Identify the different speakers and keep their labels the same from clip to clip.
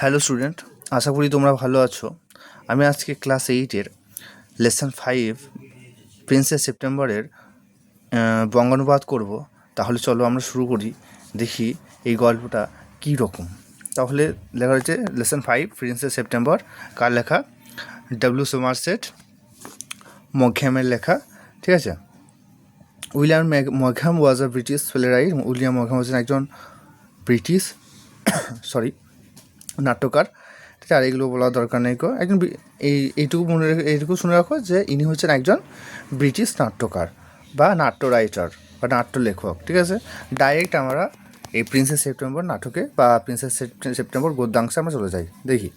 Speaker 1: Hello student, আশা করি তোমরা ভালো আছো। আমি আজকে ক্লাস 8-এর লেসন 5 প্রিন্সেস সেপ্টেম্বরের বঙ্গানুবাদ করব। তাহলে চলো আমরা শুরু করি, দেখি এই গল্পটা কী রকম। তাহলে লেখা হয়েছে লেসন 5 প্রিন্সেস সেপ্টেম্বর। কার লেখা? ডাব্লিউ সোমারসেট মঘ্যামের লেখা, ঠিক আছে। উইলিয়াম মঘ্যাম ওয়াজ আ ব্রিটিশ প্লেরাইট। উইলিয়াম মঘ্যাম হচ্ছেন একজন ব্রিটিশ নাট্যকার, ঠিক আছে। আর এগুলো বলার দরকার নেই। একজন এইটুকু শুনে রাখো যে ইনি হচ্ছেন একজন ব্রিটিশ নাট্যকার বা নাট্য রাইটার বা নাট্য লেখক, ঠিক আছে। ডাইরেক্ট আমরা এই প্রিন্সেস সেপ্টেম্বর নাটকে বা প্রিন্সেস সেপ্টেম্বর গদ্যাংশে আমরা চলে যাই। দেখি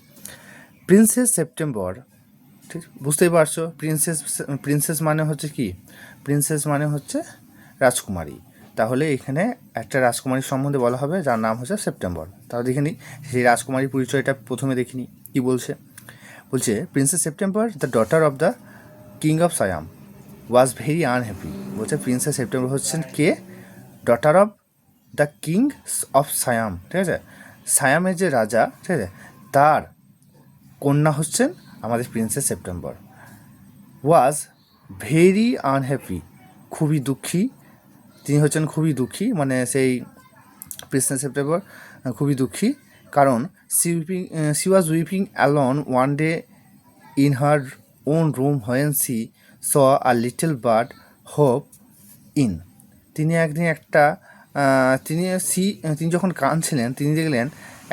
Speaker 1: প্রিন্সেস সেপ্টেম্বর, ঠিক বুঝতেই পারছো। প্রিন্সেস মানে হচ্ছে কি? প্রিন্সেস মানে হচ্ছে রাজকুমারী। তাহলে এখানে একটা রাজকুমারীর সম্বন্ধে বলা হবে যার নাম হচ্ছে সেপ্টেম্বর। তাহলে দেখে নিই সেই রাজকুমারীর পরিচয়টা প্রথমে দেখিনি কী বলছে। Princess September the daughter of the king of Siam was very unhappy. বলছে প্রিন্সেস সেপ্টেম্বর হচ্ছেন কে? Daughter of the king of Siam, ঠিক আছে। সায়ামের যে রাজা, ঠিক আছে, তার কন্যা হচ্ছেন আমাদের প্রিন্সেস সেপ্টেম্বর। ওয়াজ ভেরি আনহ্যাপি, খুবই দুঃখী। তিনি হচ্ছেন খুবই দুঃখী, মানে সেই প্রিন্সেস সেপ্টেম্বর খুবই দুঃখী। কারণ she was weeping alone one day in her own room when she saw a little bird hop in. তিনি একদিন তিনি যখন কাঁদছিলেন, তিনি দেখলেন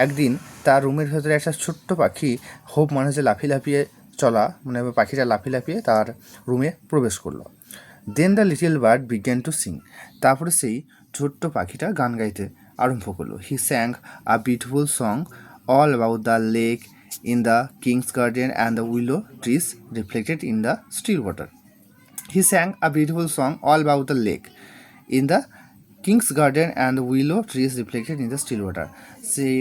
Speaker 1: একদিন তার রুমের ভেতরে একটা ছোট্ট পাখি, হোপ মানে হচ্ছে লাফিয়ে লাফিয়ে চলা, মানে পাখিটা লাফিয়ে লাফিয়ে তার রুমে প্রবেশ করলো। Then the little bird began to sing. তারপরে সেই ছোট্ট পাখিটা গান গাইতে আরম্ভ করলো। He sang a beautiful song all about the lake in the king's garden and the willow trees reflected in the still water. He sang a beautiful song all about the lake in the king's garden and the willow trees reflected in the still water. সেই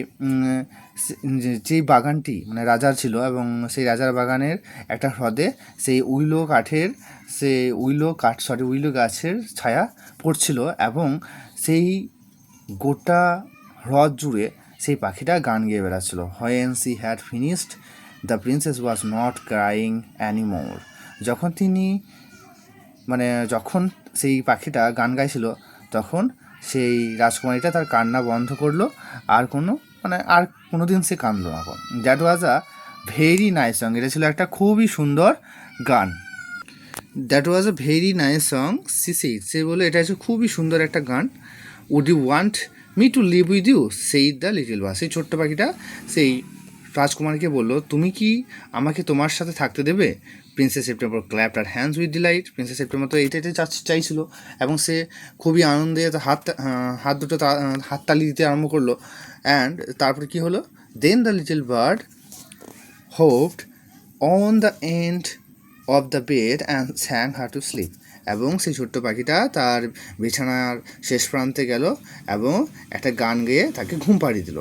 Speaker 1: যেই বাগানটি মানে রাজার ছিল এবং সেই রাজার বাগানের একটা হ্রদে সেই উইলো গাছের ছায়া পড়ছিল এবং সেই গোটা হ্রদ জুড়ে সেই পাখিটা গান গেয়ে বেড়াচ্ছিল। When she had finished, the princess was not crying anymore. যখন সেই পাখিটা গান গাইছিল তখন সেই রাজকুমারীটা তার কান্না বন্ধ করলো। আর কোনো দিন সে কাঁদলো না। That was a very nice song. এটা ছিল একটা খুবই সুন্দর গান। That was a very nice song সে বলে এটা হচ্ছে খুবই সুন্দর একটা গান। Would you want me to live with you said the little bird. সেই ছোট্ট পাখিটা সেই রাজকুমারীকে বললো, তুমি কি আমাকে তোমার সাথে থাকতে দেবে? Princess September clapped her hands with delight. Princess September তো এইটাই চাইছিল এবং সে খুবই আনন্দে হাততালি দিতে আরম্ভ করলো। অ্যান্ড তারপরে কী হলো? Then the little bird hopped on the end of the bed and sang her to sleep. এবং সেই ছোট্ট পাখিটা তার বিছানার শেষ প্রান্তে গেল এবং একটা গান গেয়ে তাকে ঘুম পাড়িয়ে দিল।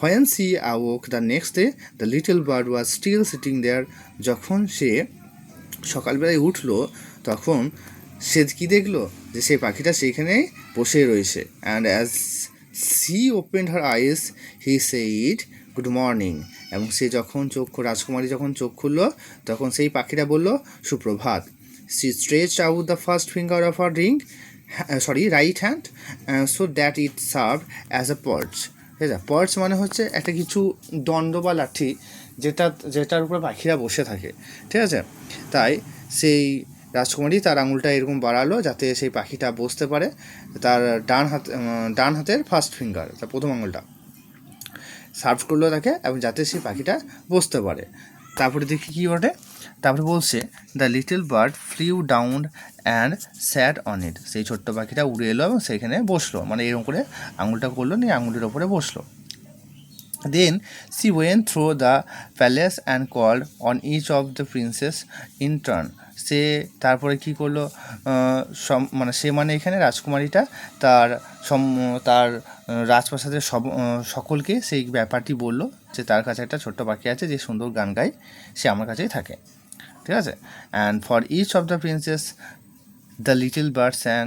Speaker 1: When she awoke the next day, the little bird was still sitting there. যখন সে সকালবেলায় উঠলো তখন সে কী দেখলো? যে সেই পাখিটা সেইখানে বসে রয়েছে। And as she opened her eyes, he said, good morning. এবং সে রাজকুমারী যখন চোখ খুললো তখন সেই পাখিটা বলল, সুপ্রভাত। She stretched out the first finger of her right hand so that it served as a perch. পার্চ মানে হচ্ছে একটা কিছু দণ্ড বা লাঠি যেটার উপরে পাখিরা বসে থাকে, ঠিক আছে। তাই সেই রাজকুমারী তার আঙুলটা এরকম বাড়ালো যাতে সেই পাখিটা বসতে পারে। তার ডান হাতের ফার্স্ট ফিঙ্গার, তার প্রথম আঙুলটা সার্ভ করলো তাকে এবং যাতে সেই পাখিটা বসতে পারে। তারপরে দেখি কী ঘটে। তারপরে বলছে the little bird flew down and sat on it. সেই ছোট্ট পাখিটা উড়ে এলো এবং সেইখানে বসলো, মানে এরকম করে আঙুলটা করলো, নিয়ে আঙুলের ওপরে বসলো। Then she went through the palace and called on each of the princess in turn. সে তারপরে কী করলো? এখানে রাজকুমারীটা তার রাজপ্রাসাদের সকলকে সেই ব্যাপারটি বলল যে তার কাছে একটা ছোট্ট পাখি আছে যে সুন্দর গান গায়, সে আমার কাছেই থাকে, ঠিক আছে। And for each of the princess the little bird sang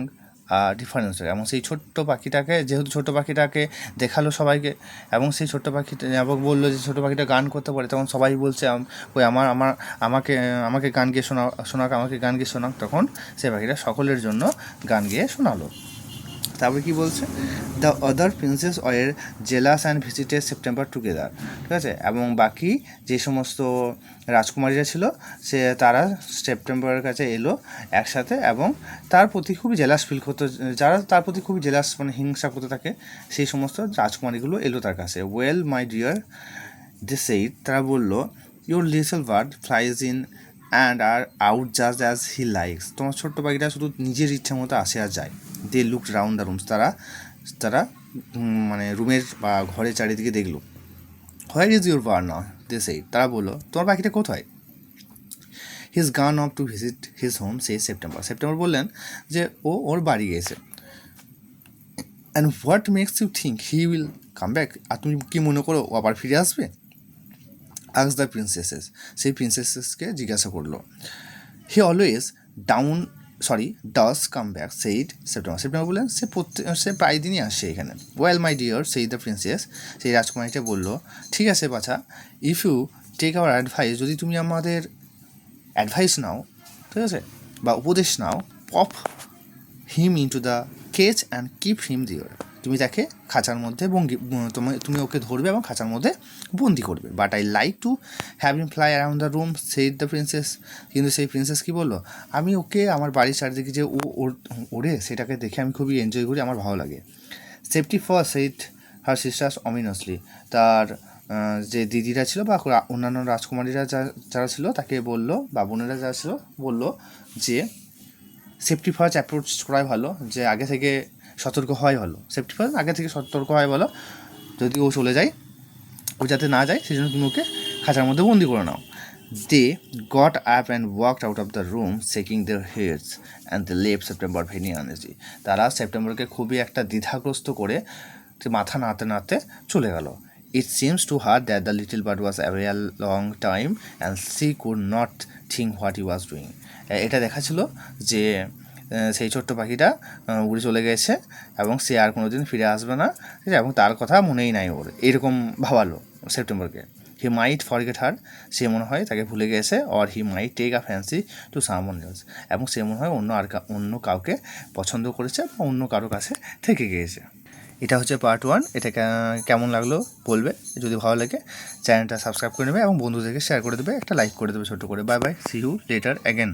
Speaker 1: a difference, এবং সেই ছোট্ট পাখিটাকে, যেহেতু ছোট্ট পাখিটাকে দেখালো সবাইকে, এবং সেই ছোট্ট পাখিটা এবং বললো যে ছোটো পাখিটা গান করতে পারে, তখন সবাই বলছে ওই আমাকে আমাকে গান গিয়ে শোনাক, আমাকে গান গিয়ে শোনাক। তখন সেই পাখিটা সকলের জন্য গান গেয়ে শোনালো। তারপরে কী বলছে, the other princess were jealous and visited September together, ঠিক আছে, এবং বাকি যে সমস্ত রাজকুমারীরা ছিল তারা সেপ্টেম্বরের কাছে এলো একসাথে, এবং তার প্রতি খুবই জেলাস ফিল করতো, যারা তার প্রতি খুবই জেলাস মানে হিংসা করতে থাকে, সেই সমস্ত রাজকুমারীগুলো এলো তার কাছে। Well my dear they said, তারা বললো, your little bird flies in and আর out just as he likes, তোমার ছোট্ট পাখিটা শুধু নিজের ইচ্ছা মতো আসে আর যায়। They look round the rooms, তারা মানে রুমের বা ঘরের চারিদিকে দেখলো। Where is your bird now, they said, তারা বললো, তোমার পাখিটা কোথায়? He is gone off to visit his home, সেই সেপ্টেম্বর বললেন যে ওর বাড়ি গিয়েছে। And what makes you think he will come back, আর তুমি কি মনে করো ও আবার ফিরে আসবে? আস্ক দ্য প্রিন্সেসেস, সেই প্রিন্সেসেসকে জিজ্ঞাসা করলো। He always does come back, said September বললেন সে প্রায় দিনই আসে এখানে। ওয়েল মাই ডিয়ার, সেই দ্য প্রিন্সেস, সেই রাজকুমারীটা বললো, ঠিক আছে বাছা, if you take our advice, যদি তুমি আমাদের অ্যাডভাইস নাও, ঠিক আছে, বা উপদেশ নাও, pop him into the cage and keep him there, তুমি তাকে খাঁচার মধ্যে তুমি ওকে ধরবে এবং খাঁচার মধ্যে বন্দি করবে। But I like to have him fly around the room, said the princess, কিন্তু সেই প্রিন্সেস কী বললো, আমি ওকে আমার বাড়ির চারিদিকে যে ওড়ে সেটাকে দেখে আমি খুবই এনজয় করি, আমার ভালো লাগে। সেফটি ফার্স্ট, সেইড হার সিস্টার্স অমিনাসলি, তার যে দিদিরা ছিল বা অন্যান্য রাজকুমারীরা যারা ছিল তাকে বললো, বা বোনেরা যারা ছিল বললো যে সেফটি ফার্স্ট অ্যাপ্রোচ করাই ভালো, যে আগে থেকে সতর্ক হওয়াই ভালো, সেফটি ফার্স্ট আগে থেকে সতর্ক হওয়াই ভালো, যদি ও চলে যায়, ও যাতে না যায় সেই জন্য তুমি ওকে খাঁচার মধ্যে বন্দি করে নাও। They got up and walked out of the room shaking their heads and they left September very uneasy, তারা সেপ্টেম্বরকে খুবই একটা দ্বিধাগ্রস্ত করে মাথা নাড়তে নাড়তে চলে গেল। It seems to her that the little bird was away a long time and C could not think what he was doing, এটা দেখাচ্ছিল যে সেই ছোট্ট পাখিটা উড়ে চলে গেছে এবং সে আর কোনো দিন ফিরে আসবে না, ঠিক আছে, এবং তার কথা মনেই নাই ওর, এরকম ভাবালো সেপ্টেম্বরকে। হি মাইট ফরগেট হার, সে মনে হয় তাকে ভুলে গেছে, or he might take a fancy to someone else, এবং সে মনে হয় অন্য কাউকে পছন্দ করেছে বা অন্য কারো কাছে থেকে গিয়েছে। এটা হচ্ছে পার্ট 1, এটা কেমন লাগলো বলবে, যদি ভালো লাগে চ্যানেলটা সাবস্ক্রাইব করে নেবে এবং বন্ধুদেরকে শেয়ার করে দেবে, একটা লাইক করে দেবে ছোট্ট করে। Bye bye, see you later again.